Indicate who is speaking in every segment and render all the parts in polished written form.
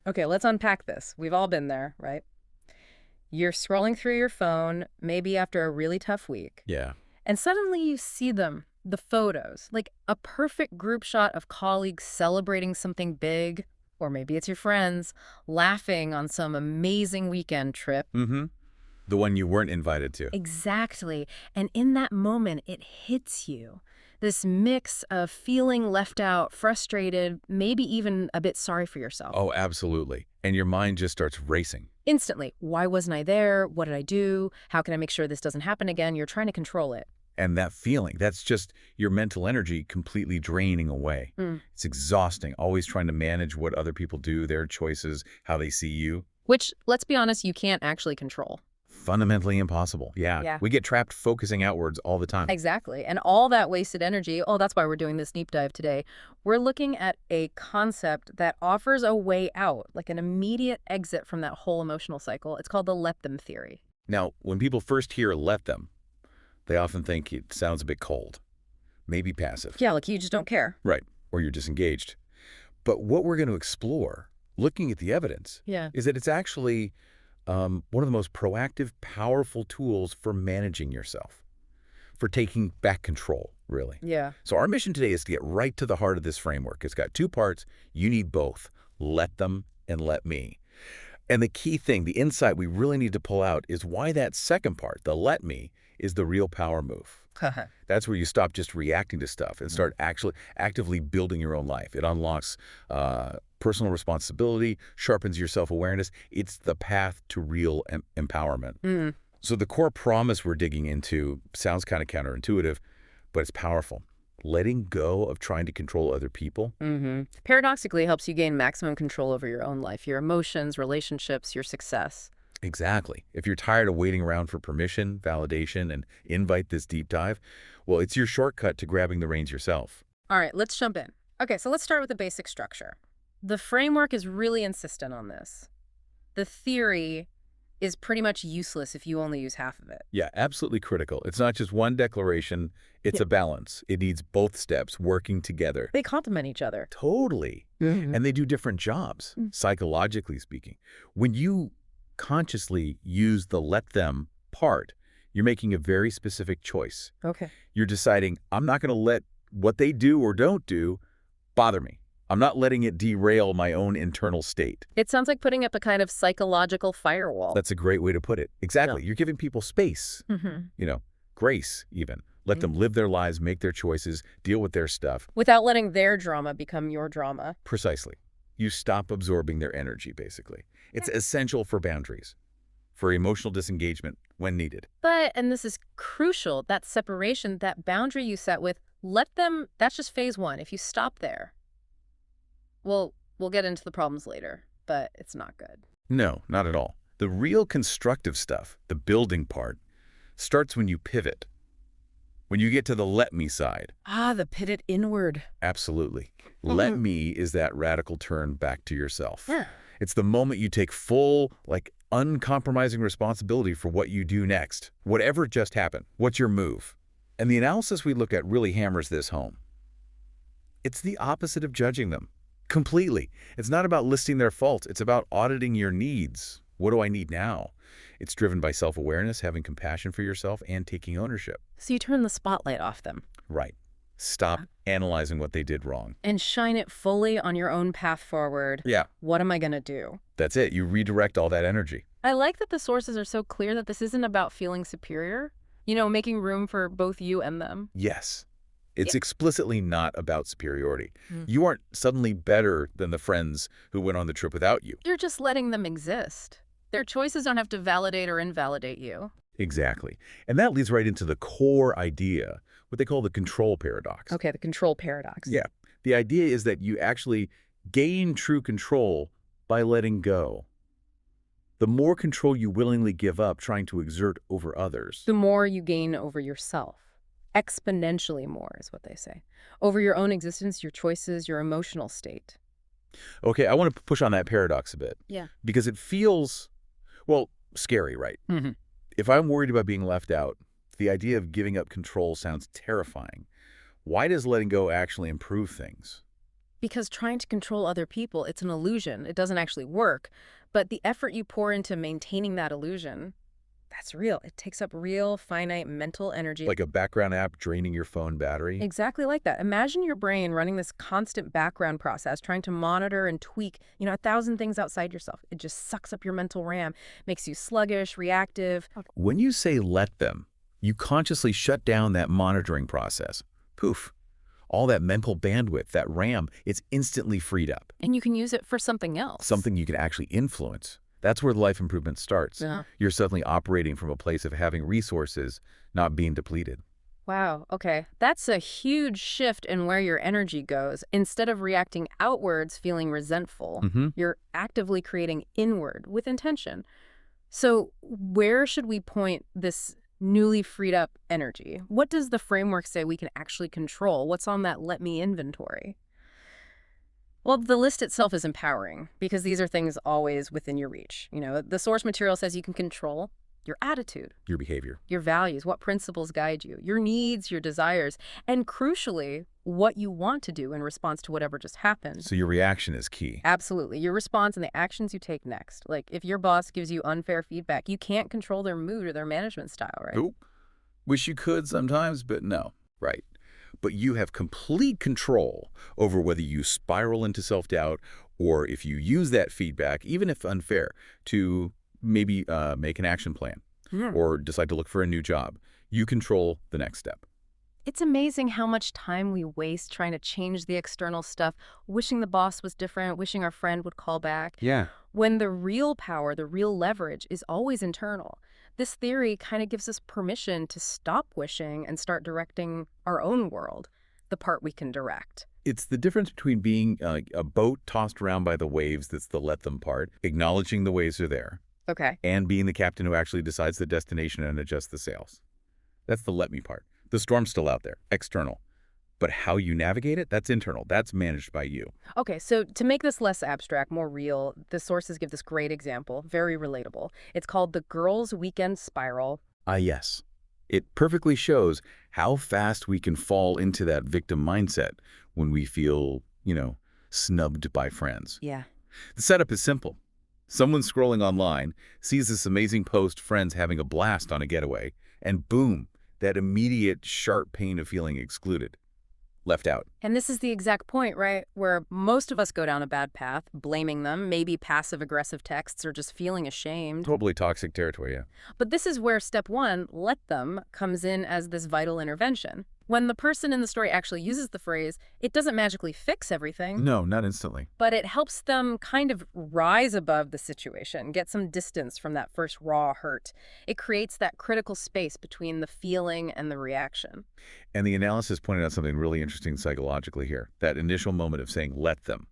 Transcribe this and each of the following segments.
Speaker 1: Okay, let's unpack this. We've all been there, right? You're scrolling through your phone, maybe after a really tough week,
Speaker 2: Yeah.
Speaker 1: and suddenly you see them, the photos, like a perfect group shot of colleagues celebrating something big, or maybe it's your friends, laughing on some amazing weekend trip.
Speaker 2: Mm-hmm. The one you weren't invited to.
Speaker 1: Exactly. And in that moment, it hits you. This mix of feeling left out, frustrated, maybe even a bit sorry for yourself.
Speaker 2: Oh, absolutely. And your mind just starts racing.
Speaker 1: Instantly. Why wasn't I there? What did I do? How can I make sure this doesn't happen again? You're trying to control it.
Speaker 2: And that feeling, that's just your mental energy completely draining away.
Speaker 1: Mm.
Speaker 2: It's exhausting, always trying to manage what other people do, their choices, how they see you.
Speaker 1: Which, let's be honest, you can't actually control.
Speaker 2: Fundamentally impossible. Yeah.
Speaker 1: Yeah.
Speaker 2: We get trapped focusing outwards all the time.
Speaker 1: Exactly. And all that wasted energy, oh, that's why we're doing this deep dive today. We're looking at a concept that offers a way out, like an immediate exit from that whole emotional cycle. It's called the let them theory.
Speaker 2: Now, when people first hear let them, they often think it sounds a bit cold, maybe passive.
Speaker 1: Yeah, like you just don't care.
Speaker 2: Right. Or you're disengaged. But what we're going to explore, looking at the evidence,
Speaker 1: Yeah.
Speaker 2: is that it's actually one of the most proactive, powerful tools for managing yourself, for taking back control, really.
Speaker 1: Yeah.
Speaker 2: So our mission today is to get right to the heart of this framework. It's got two parts. You need both. Let them and let me. And the key thing, the insight we really need to pull out is why that second part, the let me, is the real power move. That's where you stop just reacting to stuff and start actually actively building your own life. It unlocks personal responsibility, sharpens your self-awareness. It's the path to real empowerment.
Speaker 1: Mm.
Speaker 2: So the core promise we're digging into sounds kind of counterintuitive, but it's powerful. Letting go of trying to control other people.
Speaker 1: Mm-hmm. Paradoxically helps you gain maximum control over your own life, your emotions, relationships, your success.
Speaker 2: Exactly. If you're tired of waiting around for permission, validation, and invite this deep dive, well, it's your shortcut to grabbing the reins yourself.
Speaker 1: All right, let's jump in. Okay, so let's start with the basic structure. The framework is really insistent on this. The theory is pretty much useless if you only use half of it.
Speaker 2: Yeah, absolutely critical. It's not just one declaration, it's a balance. It needs both steps working together.
Speaker 1: They complement each other.
Speaker 2: Totally.
Speaker 1: Mm-hmm.
Speaker 2: And they do different jobs, psychologically speaking. When you consciously use the let them part, you're making a very specific choice.
Speaker 1: Okay.
Speaker 2: You're deciding, I'm not going to let what they do or don't do bother me. I'm not letting it derail my own internal state.
Speaker 1: It sounds like putting up a kind of psychological firewall.
Speaker 2: That's a great way to put it. Exactly.
Speaker 1: Yeah.
Speaker 2: You're giving people space, grace even. Let them live their lives, make their choices, deal with their stuff.
Speaker 1: Without letting their drama become your drama.
Speaker 2: Precisely. You stop absorbing their energy, basically. It's essential for boundaries, for emotional disengagement when needed.
Speaker 1: But, and this is crucial, that separation, that boundary you set with, let them, that's just phase one. If you stop there, well, we'll get into the problems later, but it's not good.
Speaker 2: No, not at all. The real constructive stuff, the building part, starts when you pivot. When you get to the let me side.
Speaker 1: Ah, the pivot inward.
Speaker 2: Absolutely. Let me is that radical turn back to yourself.
Speaker 1: Yeah.
Speaker 2: It's the moment you take full, uncompromising responsibility for what you do next. Whatever just happened. What's your move? And the analysis we look at really hammers this home. It's the opposite of judging them. Completely. It's not about listing their faults. It's about auditing your needs. What do I need now? It's driven by self-awareness, having compassion for yourself, and taking ownership.
Speaker 1: So you turn the spotlight off them.
Speaker 2: Right. Stop analyzing what they did wrong.
Speaker 1: And shine it fully on your own path forward.
Speaker 2: Yeah.
Speaker 1: What am I going to do?
Speaker 2: That's it. You redirect all that energy.
Speaker 1: I like that the sources are so clear that this isn't about feeling superior, making room for both you and them.
Speaker 2: Yes. It's explicitly not about superiority. You aren't suddenly better than the friends who went on the trip without you.
Speaker 1: You're just letting them exist. Their choices don't have to validate or invalidate you.
Speaker 2: Exactly. And that leads right into the core idea, what they call the control paradox.
Speaker 1: Okay, the control paradox.
Speaker 2: Yeah. The idea is that you actually gain true control by letting go. The more control you willingly give up trying to exert over others,
Speaker 1: The more you gain over yourself. Exponentially more is what they say. Over your own existence, your choices, your emotional state.
Speaker 2: Okay, I want to push on that paradox a bit.
Speaker 1: Yeah.
Speaker 2: Because it feels, scary, right?
Speaker 1: Mm-hmm.
Speaker 2: If I'm worried about being left out, the idea of giving up control sounds terrifying. Why does letting go actually improve things?
Speaker 1: Because trying to control other people, it's an illusion. It doesn't actually work. But the effort you pour into maintaining that illusion, that's real. It takes up real, finite mental energy.
Speaker 2: Like a background app draining your phone battery?
Speaker 1: Exactly like that. Imagine your brain running this constant background process, trying to monitor and tweak, 1,000 things outside yourself. It just sucks up your mental RAM, makes you sluggish, reactive.
Speaker 2: When you say let them, you consciously shut down that monitoring process. Poof. All that mental bandwidth, that RAM, it's instantly freed up.
Speaker 1: And you can use it for something else.
Speaker 2: Something you can actually influence. That's where life improvement starts.
Speaker 1: Yeah.
Speaker 2: You're suddenly operating from a place of having resources, not being depleted.
Speaker 1: Wow, okay. That's a huge shift in where your energy goes. Instead of reacting outwards, feeling resentful, you're actively creating inward with intention. So where should we point this newly freed up energy? What does the framework say we can actually control? What's on that let me inventory? Well, the list itself is empowering because these are things always within your reach. The source material says you can control your attitude,
Speaker 2: Your behavior.
Speaker 1: your values, what principles guide you, your needs, your desires, and crucially, what you want to do in response to whatever just happened.
Speaker 2: So your reaction is key.
Speaker 1: Absolutely. Your response and the actions you take next. Like if your boss gives you unfair feedback, you can't control their mood or their management style, right?
Speaker 2: Oop. Wish you could sometimes, but no. Right. But you have complete control over whether you spiral into self-doubt or if you use that feedback, even if unfair, to maybe make an action plan or decide to look for a new job. You control the next step.
Speaker 1: It's amazing how much time we waste trying to change the external stuff, wishing the boss was different, wishing our friend would call back.
Speaker 2: Yeah.
Speaker 1: When the real power, the real leverage is always internal. This theory kind of gives us permission to stop wishing and start directing our own world, the part we can direct.
Speaker 2: It's the difference between being a boat tossed around by the waves, that's the let them part, acknowledging the waves are there,
Speaker 1: Okay.
Speaker 2: and being the captain who actually decides the destination and adjusts the sails. That's the let me part. The storm's still out there, external. But how you navigate it, that's internal. That's managed by you.
Speaker 1: Okay, so to make this less abstract, more real, the sources give this great example, very relatable. It's called the Girls' Weekend Spiral.
Speaker 2: Yes. It perfectly shows how fast we can fall into that victim mindset when we feel, snubbed by friends.
Speaker 1: Yeah.
Speaker 2: The setup is simple. Someone scrolling online sees this amazing post, friends having a blast on a getaway, and boom, that immediate sharp pain of feeling excluded, left out.
Speaker 1: And this is the exact point, right, where most of us go down a bad path, blaming them, maybe passive-aggressive texts or just feeling ashamed.
Speaker 2: Totally toxic territory, yeah.
Speaker 1: But this is where step one, let them, comes in as this vital intervention. When the person in the story actually uses the phrase, it doesn't magically fix everything.
Speaker 2: No, not instantly.
Speaker 1: But it helps them kind of rise above the situation, get some distance from that first raw hurt. It creates that critical space between the feeling and the reaction.
Speaker 2: And the analysis pointed out something really interesting psychologically here. That initial moment of saying, let them,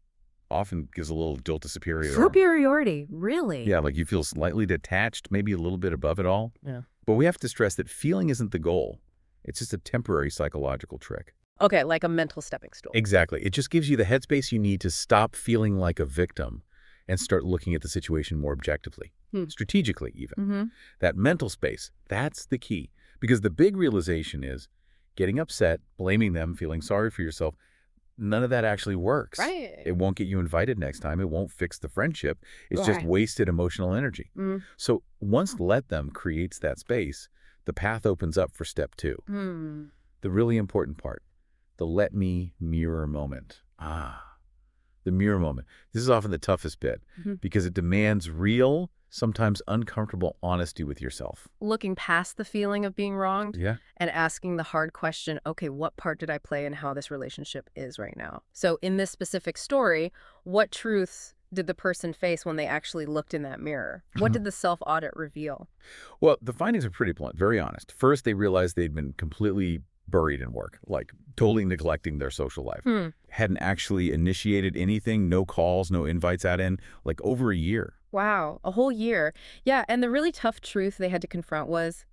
Speaker 2: often gives a little jolt of superiority.
Speaker 1: Superiority, really?
Speaker 2: Yeah, like you feel slightly detached, maybe a little bit above it all.
Speaker 1: Yeah.
Speaker 2: But we have to stress that feeling isn't the goal. It's just a temporary psychological trick.
Speaker 1: Okay, like a mental stepping stool.
Speaker 2: Exactly. It just gives you the headspace you need to stop feeling like a victim and start looking at the situation more objectively, strategically even. That mental space, that's the key. Because the big realization is getting upset, blaming them, feeling sorry for yourself, none of that actually works.
Speaker 1: Right.
Speaker 2: It won't get you invited next time. It won't fix the friendship. It's just wasted emotional energy. So once let them creates that space, the path opens up for step two. The really important part, the let me mirror moment. The mirror moment. This is often the toughest bit because it demands real, sometimes uncomfortable honesty with yourself.
Speaker 1: Looking past the feeling of being wronged and asking the hard question, okay, what part did I play in how this relationship is right now? So in this specific story, what truths did the person face when they actually looked in that mirror? What did the self-audit reveal?
Speaker 2: Well, the findings are pretty blunt, very honest. First, they realized they'd been completely buried in work, like totally neglecting their social life. Hadn't actually initiated anything, no calls, no invites out in, like over a year.
Speaker 1: Wow, a whole year. Yeah, and the really tough truth they had to confront was,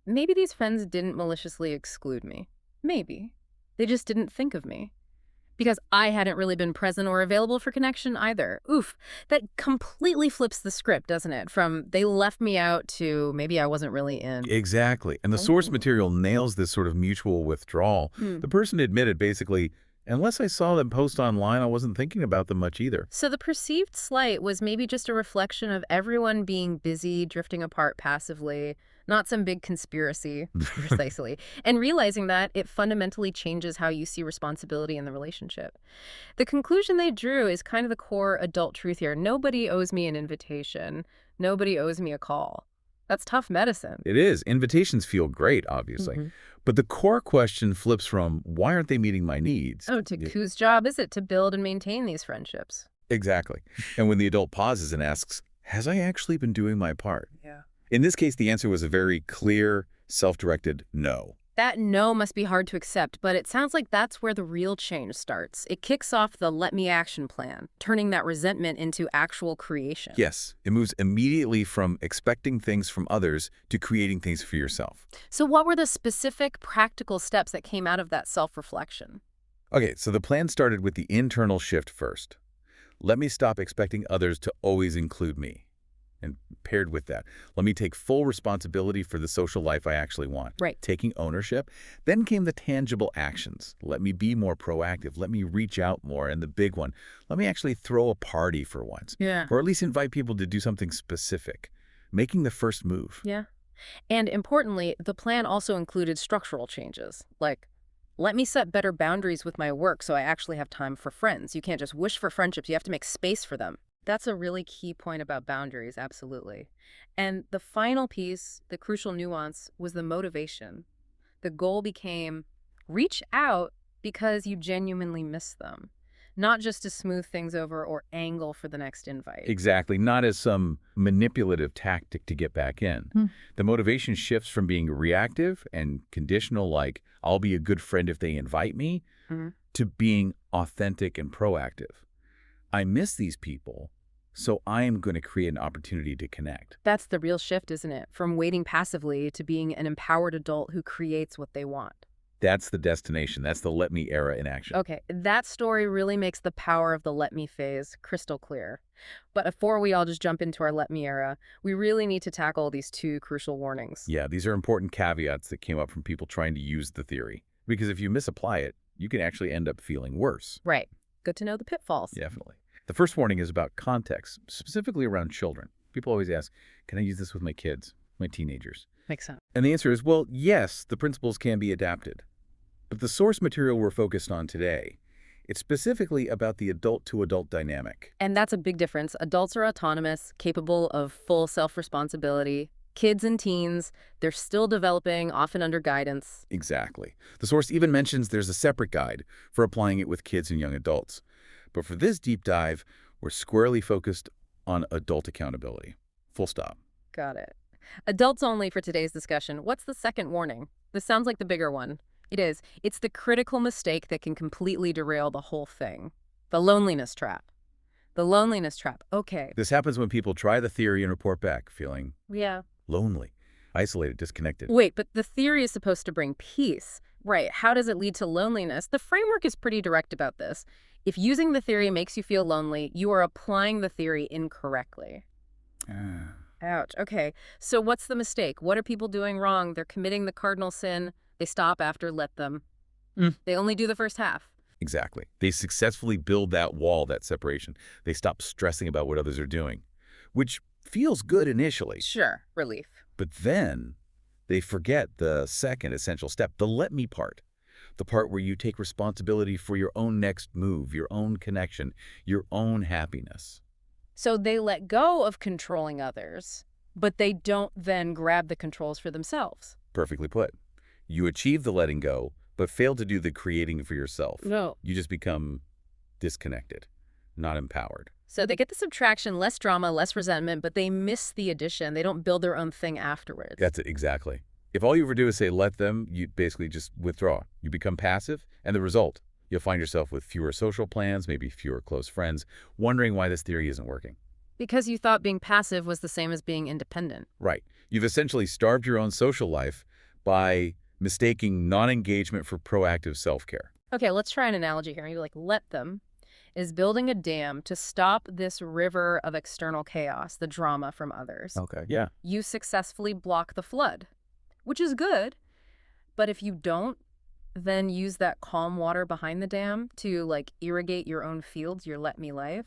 Speaker 1: maybe these friends didn't maliciously exclude me. Maybe. They just didn't think of me. Because I hadn't really been present or available for connection either. Oof, that completely flips the script, doesn't it? From they left me out to maybe I wasn't really in.
Speaker 2: Exactly. And the source material nails this sort of mutual withdrawal. The person admitted basically, Unless I saw them post online, I wasn't thinking about them much either.
Speaker 1: So the perceived slight was maybe just a reflection of everyone being busy, drifting apart passively, not some big conspiracy, precisely. And realizing that it fundamentally changes how you see responsibility in the relationship. The conclusion they drew is kind of the core adult truth here. Nobody owes me an invitation. Nobody owes me a call. That's tough medicine.
Speaker 2: It is. Invitations feel great, obviously. But the core question flips from, why aren't they meeting my needs?
Speaker 1: Oh, whose job is it to build and maintain these friendships?
Speaker 2: Exactly. And when the adult pauses and asks, has I actually been doing my part?
Speaker 1: Yeah.
Speaker 2: In this case, the answer was a very clear, self-directed no.
Speaker 1: That no must be hard to accept, but it sounds like that's where the real change starts. It kicks off the let me action plan, turning that resentment into actual creation.
Speaker 2: Yes, it moves immediately from expecting things from others to creating things for yourself.
Speaker 1: So what were the specific practical steps that came out of that self-reflection?
Speaker 2: Okay, so the plan started with the internal shift first. Let me stop expecting others to always include me. And paired with that, let me take full responsibility for the social life I actually want.
Speaker 1: Right.
Speaker 2: Taking ownership. Then came the tangible actions. Let me be more proactive. Let me reach out more. And the big one, let me actually throw a party for once.
Speaker 1: Yeah.
Speaker 2: Or at least invite people to do something specific. Making the first move.
Speaker 1: Yeah. And importantly, the plan also included structural changes, like let me set better boundaries with my work so I actually have time for friends. You can't just wish for friendships. You have to make space for them. That's a really key point about boundaries, absolutely. And the final piece, the crucial nuance, was the motivation. The goal became reach out because you genuinely miss them, not just to smooth things over or angle for the next invite.
Speaker 2: Exactly. Not as some manipulative tactic to get back in. The motivation shifts from being reactive and conditional, like, I'll be a good friend if they invite me, to being authentic and proactive. I miss these people, so I am going to create an opportunity to connect.
Speaker 1: That's the real shift, isn't it? From waiting passively to being an empowered adult who creates what they want.
Speaker 2: That's the destination. That's the let me era in action.
Speaker 1: Okay, that story really makes the power of the let me phase crystal clear. But before we all just jump into our let me era, we really need to tackle these two crucial warnings.
Speaker 2: Yeah, these are important caveats that came up from people trying to use the theory. Because if you misapply it, you can actually end up feeling worse.
Speaker 1: Right. Good to know the pitfalls.
Speaker 2: Definitely. The first warning is about context, specifically around children. People always ask, can I use this with my kids, my teenagers?
Speaker 1: Makes sense.
Speaker 2: And the answer is, well, yes, the principles can be adapted. But the source material we're focused on today, it's specifically about the adult-to-adult dynamic.
Speaker 1: And that's a big difference. Adults are autonomous, capable of full self-responsibility. Kids and teens, they're still developing, often under guidance.
Speaker 2: Exactly. The source even mentions there's a separate guide for applying it with kids and young adults. But for this deep dive, we're squarely focused on adult accountability. Full stop.
Speaker 1: Got it. Adults only for today's discussion. What's the second warning? This sounds like the bigger one. It is. It's the critical mistake that can completely derail the whole thing. The loneliness trap. The loneliness trap. Okay.
Speaker 2: This happens when people try the theory and report back feeling lonely, isolated, disconnected.
Speaker 1: Wait, but the theory is supposed to bring peace. Right. How does it lead to loneliness? The framework is pretty direct about this. If using the theory makes you feel lonely, you are applying the theory incorrectly. Ouch. Okay. So what's the mistake? What are people doing wrong? They're committing the cardinal sin. They stop after let them. They only do the first half.
Speaker 2: Exactly. They successfully build that wall, that separation. They stop stressing about what others are doing, which feels good initially.
Speaker 1: Sure. Relief.
Speaker 2: But then they forget the second essential step, the let me part. The part where you take responsibility for your own next move, your own connection, your own happiness.
Speaker 1: So they let go of controlling others, but they don't then grab the controls for themselves.
Speaker 2: Perfectly put. You achieve the letting go, but fail to do the creating for yourself.
Speaker 1: No.
Speaker 2: You just become disconnected, not empowered.
Speaker 1: So they get the subtraction, less drama, less resentment, but they miss the addition. They don't build their own thing afterwards.
Speaker 2: That's it, exactly. If all you ever do is say let them, you basically just withdraw. You become passive, and the result, you'll find yourself with fewer social plans, maybe fewer close friends, wondering why this theory isn't working.
Speaker 1: Because you thought being passive was the same as being independent.
Speaker 2: Right. You've essentially starved your own social life by mistaking non-engagement for proactive self-care.
Speaker 1: Okay, let's try an analogy here. Maybe like let them is building a dam to stop this river of external chaos, the drama from others.
Speaker 2: Okay, yeah.
Speaker 1: You successfully block the flood, which is good, but if you don't, then use that calm water behind the dam to, like, irrigate your own fields, your let me life,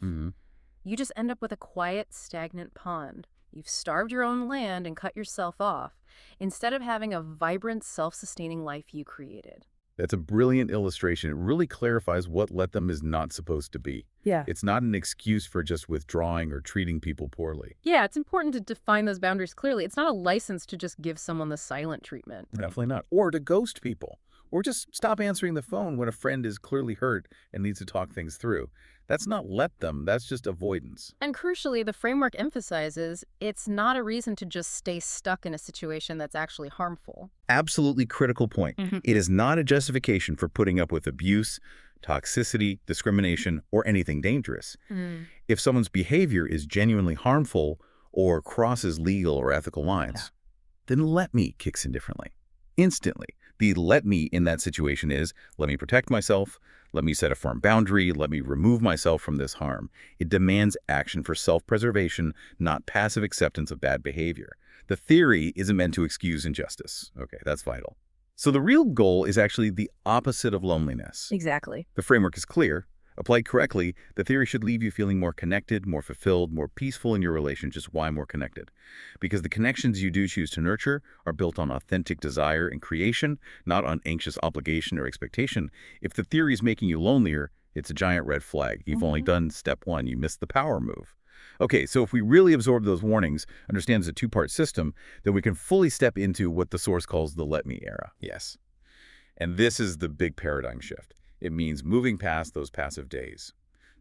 Speaker 1: you just end up with a quiet, stagnant pond. You've starved your own land and cut yourself off, instead of having a vibrant, self-sustaining life you created.
Speaker 2: That's a brilliant illustration. It really clarifies what let them is not supposed to be.
Speaker 1: Yeah.
Speaker 2: It's not an excuse for just withdrawing or treating people poorly.
Speaker 1: Yeah, it's important to define those boundaries clearly. It's not a license to just give someone the silent treatment.
Speaker 2: Definitely not. Or to ghost people. Or just stop answering the phone when a friend is clearly hurt and needs to talk things through. That's not let them. That's just avoidance.
Speaker 1: And crucially, the framework emphasizes it's not a reason to just stay stuck in a situation that's actually harmful.
Speaker 2: Absolutely critical point. It is not a justification for putting up with abuse, toxicity, discrimination, or anything dangerous. If someone's behavior is genuinely harmful or crosses legal or ethical lines, then let me kicks in differently. Instantly. The let me in that situation is, let me protect myself, let me set a firm boundary, let me remove myself from this harm. It demands action for self-preservation, not passive acceptance of bad behavior. The theory isn't meant to excuse injustice. Okay, that's vital. So the real goal is actually the opposite of loneliness.
Speaker 1: Exactly.
Speaker 2: The framework is clear. Applied correctly, the theory should leave you feeling more connected, more fulfilled, more peaceful in your relationships. Why more connected? Because the connections you do choose to nurture are built on authentic desire and creation, not on anxious obligation or expectation. If the theory is making you lonelier, it's a giant red flag. You've only done step one. You missed the power move. Okay, so if we really absorb those warnings, understand it's a two-part system, then we can fully step into what the source calls the let me era. Yes. And this is the big paradigm shift. It means moving past those passive days.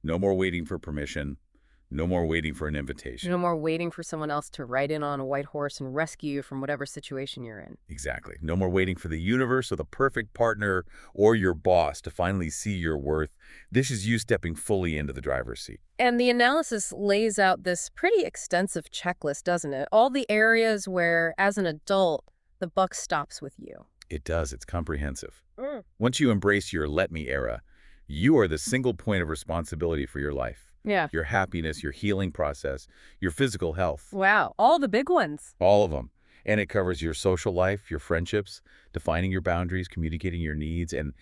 Speaker 2: No more waiting for permission. No more waiting for an invitation.
Speaker 1: No more waiting for someone else to ride in on a white horse and rescue you from whatever situation you're in.
Speaker 2: Exactly. No more waiting for the universe or the perfect partner or your boss to finally see your worth. This is you stepping fully into the driver's seat.
Speaker 1: And the analysis lays out this pretty extensive checklist, doesn't it? All the areas where, as an adult, the buck stops with you.
Speaker 2: It does. It's comprehensive. Once you embrace your let me era, you are the single point of responsibility for your life.
Speaker 1: Yeah.
Speaker 2: Your happiness, your healing process, your physical health.
Speaker 1: Wow. All the big ones.
Speaker 2: All of them. And it covers your social life, your friendships, defining your boundaries, communicating your needs, and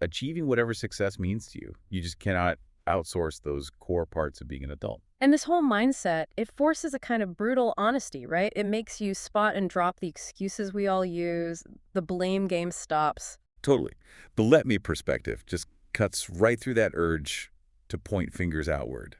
Speaker 2: achieving whatever success means to you. You just cannot outsource those core parts of being an adult.
Speaker 1: And this whole mindset, it forces a kind of brutal honesty, right? It makes you spot and drop the excuses we all use. The blame game stops.
Speaker 2: Totally. The let me perspective just cuts right through that urge to point fingers outward.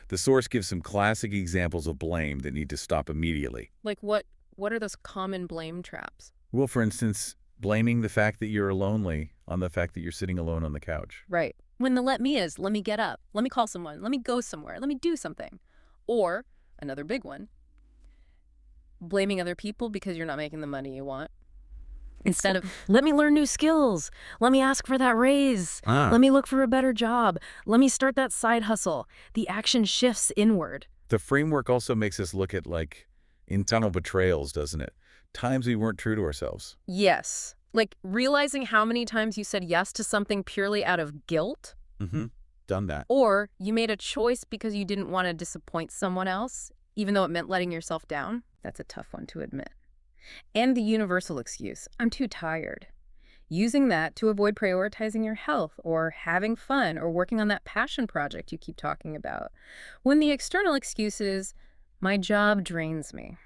Speaker 2: The source gives some classic examples of blame that need to stop immediately.
Speaker 1: Like what are those common blame traps?
Speaker 2: Well, for instance, blaming the fact that you're lonely on the fact that you're sitting alone on the couch.
Speaker 1: Right. When the let me is, let me get up, let me call someone, let me go somewhere, let me do something. Or, another big one, blaming other people because you're not making the money you want. Instead of, let me learn new skills, let me ask for that raise, let me look for a better job, let me start that side hustle. The action shifts inward.
Speaker 2: The framework also makes us look at, like, internal betrayals, doesn't it? Times we weren't true to ourselves.
Speaker 1: Yes. Like realizing how many times you said yes to something purely out of guilt.
Speaker 2: Done that.
Speaker 1: Or you made a choice because you didn't want to disappoint someone else, even though it meant letting yourself down. That's a tough one to admit. And the universal excuse, I'm too tired. Using that to avoid prioritizing your health or having fun or working on that passion project you keep talking about. When the external excuse is, my job drains me.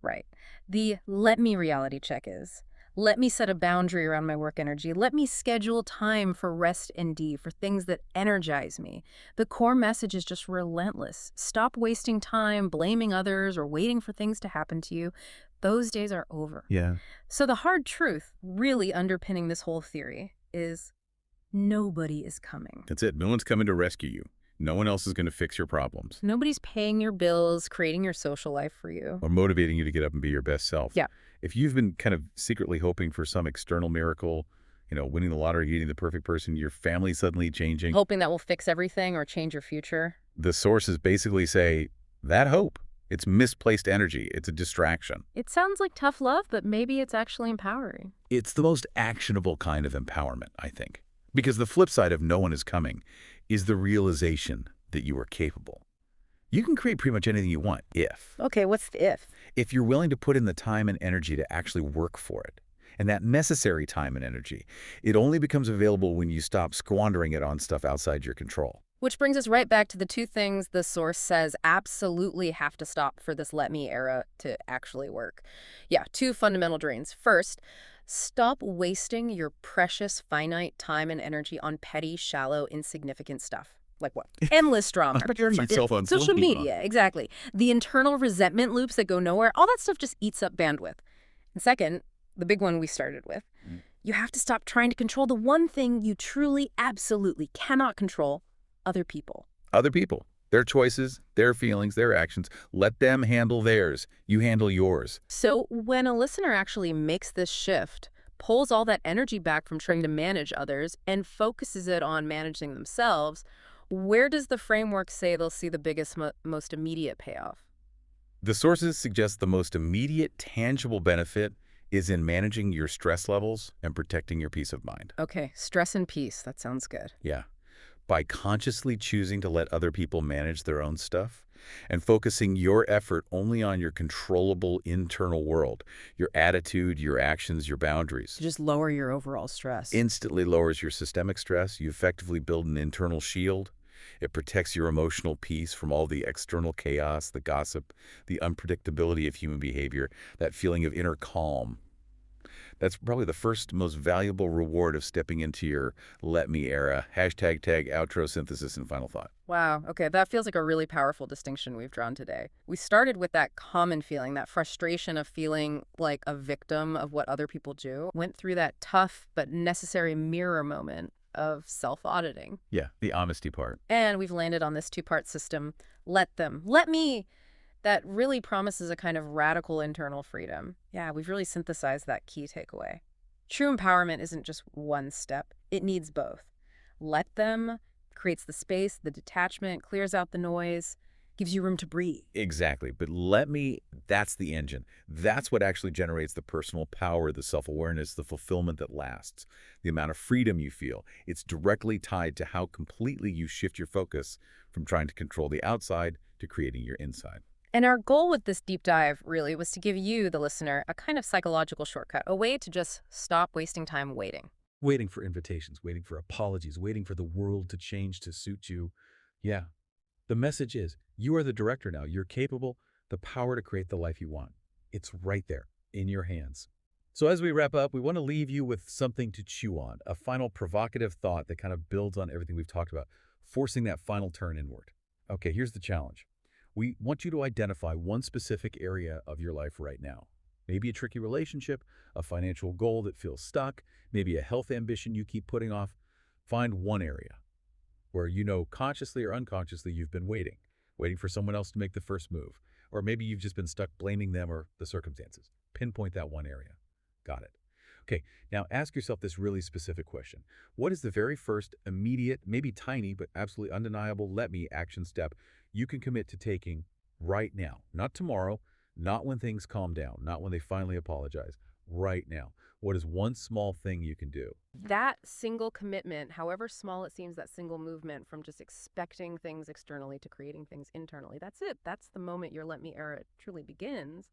Speaker 1: Right. The let me reality check is, let me set a boundary around my work energy. Let me schedule time for rest and for things that energize me. The core message is just relentless. Stop wasting time blaming others or waiting for things to happen to you. Those days are over.
Speaker 2: Yeah.
Speaker 1: So the hard truth really underpinning this whole theory is nobody is coming.
Speaker 2: That's it. No one's coming to rescue you. No one else is going to fix your problems.
Speaker 1: Nobody's paying your bills, creating your social life for you.
Speaker 2: Or motivating you to get up and be your best self.
Speaker 1: Yeah.
Speaker 2: If you've been kind of secretly hoping for some external miracle, winning the lottery, getting the perfect person, your family suddenly changing.
Speaker 1: Hoping that will fix everything or change your future.
Speaker 2: The sources basically say, that hope, it's misplaced energy. It's a distraction.
Speaker 1: It sounds like tough love, but maybe it's actually empowering.
Speaker 2: It's the most actionable kind of empowerment, I think. Because the flip side of no one is coming is the realization that you are capable. You can create pretty much anything you want if.
Speaker 1: Okay, what's the if?
Speaker 2: If you're willing to put in the time and energy to actually work for it. And that necessary time and energy, it only becomes available when you stop squandering it on stuff outside your control.
Speaker 1: Which brings us right back to the two things the source says absolutely have to stop for this let me era to actually work. Yeah, two fundamental drains. First, stop wasting your precious finite time and energy on petty, shallow, insignificant stuff. Like what? Endless drama.
Speaker 2: My cell phone.
Speaker 1: Social media, exactly. The internal resentment loops that go nowhere, all that stuff just eats up bandwidth. And second, the big one we started with, you have to stop trying to control the one thing you truly, absolutely cannot control: other people.
Speaker 2: Other people, their choices, their feelings, their actions. Let them handle theirs. You handle yours.
Speaker 1: So when a listener actually makes this shift, pulls all that energy back from trying to manage others and focuses it on managing themselves, where does the framework say they'll see the biggest, most immediate payoff?
Speaker 2: The sources suggest the most immediate, tangible benefit is in managing your stress levels and protecting your peace of mind.
Speaker 1: Okay, stress and peace. That sounds good.
Speaker 2: Yeah. By consciously choosing to let other people manage their own stuff and focusing your effort only on your controllable internal world, your attitude, your actions, your boundaries,
Speaker 1: To just lower your overall stress.
Speaker 2: instantly lowers your systemic stress. You effectively build an internal shield. It protects your emotional peace from all the external chaos, the gossip, the unpredictability of human behavior, that feeling of inner calm. That's probably the first most valuable reward of stepping into your let me era. Hashtag tag outro synthesis and final thought.
Speaker 1: Wow, okay, that feels like a really powerful distinction we've drawn today. We started with that common feeling, that frustration of feeling like a victim of what other people do, went through that tough but necessary mirror moment of self-auditing.
Speaker 2: Yeah, the honesty part.
Speaker 1: And we've landed on this two-part system, let them, let me, that really promises a kind of radical internal freedom. Yeah, we've really synthesized that key takeaway. True empowerment isn't just one step. It needs both. Let them creates the space, the detachment, clears out the noise, gives you room to breathe.
Speaker 2: Exactly. But let me, that's the engine. That's what actually generates the personal power, the self-awareness, the fulfillment that lasts, the amount of freedom you feel. It's directly tied to how completely you shift your focus from trying to control the outside to creating your inside.
Speaker 1: And our goal with this deep dive really was to give you, the listener, a kind of psychological shortcut, a way to just stop wasting time waiting.
Speaker 3: Waiting for invitations, waiting for apologies, waiting for the world to change to suit you. Yeah. The message is, you are the director now. You're capable, the power to create the life you want. It's right there, in your hands. So as we wrap up, we want to leave you with something to chew on, a final provocative thought that kind of builds on everything we've talked about, forcing that final turn inward. Okay, here's the challenge. We want you to identify one specific area of your life right now. Maybe a tricky relationship, a financial goal that feels stuck, maybe a health ambition you keep putting off. Find one area where you know consciously or unconsciously you've been waiting for someone else to make the first move. Or maybe you've just been stuck blaming them or the circumstances. Pinpoint that one area. Got it. Okay, now ask yourself this really specific question. What is the very first immediate, maybe tiny, but absolutely undeniable let me action step you can commit to taking right now? Not tomorrow, not when things calm down, not when they finally apologize. Right now. What is one small thing you can do?
Speaker 1: That single commitment, however small it seems, that single movement from just expecting things externally to creating things internally, that's it. That's the moment your let me era truly begins.